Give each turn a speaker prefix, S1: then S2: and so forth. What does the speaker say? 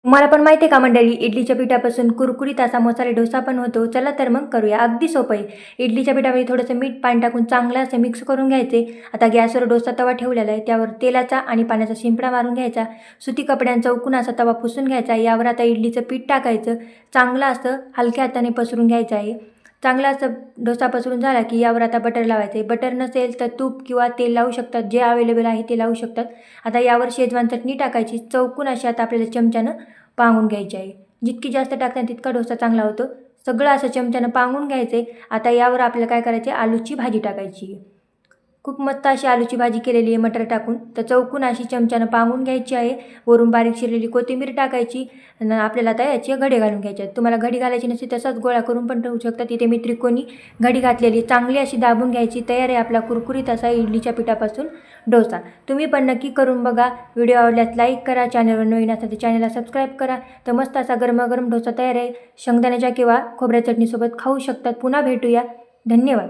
S1: तुम्हाला पण माहिती आहे का मंडळी, इडलीच्या पिठापासून कुरकुरीत असा मसाले डोसा पण होतो. चला तर मग करूया. अगदी सोपं आहे. इडलीच्या पिठामध्ये थोडंसं मीठ पाणी टाकून चांगलं असं मिक्स करून घ्यायचे. आता गॅसवर डोसा तवा ठेवलेला आहे. त्यावर तेलाचा आणि पाण्याचा शिंपडा मारून घ्यायचा. सुती कपड्यांचा उकून असा तवा पुसून घ्यायचा. यावर आता इडलीचं पीठ टाकायचं. चांगलं असं हलक्या हाताने पसरून घ्यायचं आहे. चांगला असं डोसा पसरून झाला की यावर आता बटर लावायचं आहे. बटर नसेल तर तूप किंवा तेल लावू शकतात. जे अवेलेबल आहे ते लावू शकतात. आता यावर शेजवान चटणी टाकायची. चौकून अशी आता आपल्याला चमच्यानं पांगून घ्यायची आहे. जितकी जास्त टाकतात तितका डोसा चांगला होतो. सगळं असं चमच्यानं पांगून घ्यायचं आहे. आता यावर आपल्याला काय करायचं आहे, आलूची भाजी टाकायची आहे. खूप मस्त अशी आलूची भाजी केलेली आहे मटर टाकून. तर चौकून अशी चमच्यानं पांगून घ्यायची आहे. वरून बारीक चिरलेली कोथिंबीर टाकायची आणि आपल्याला आता याची घडी घालून घ्यायची आहेत. तुम्हाला घडी घालायची नसते तसाच गोळा करून पण ठेवू शकता. तिथे मी त्रिकोणी घडी घातलेली चांगली अशी दाबून घ्यायची. तयार आहे आपला कुरकुरीत असा इडलीच्या पिठापासून डोसा. तुम्ही पण नक्की करून बघा. व्हिडिओ आवडल्यास लाईक करा. चॅनलवर नवीन असाल तर चॅनलला सबस्क्राईब करा. तर मस्त असा गरमागरम डोसा तयार आहे. शेंगदाण्याच्या किंवा खोबऱ्या चटणीसोबत खाऊ शकतात. पुन्हा भेटूया. धन्यवाद.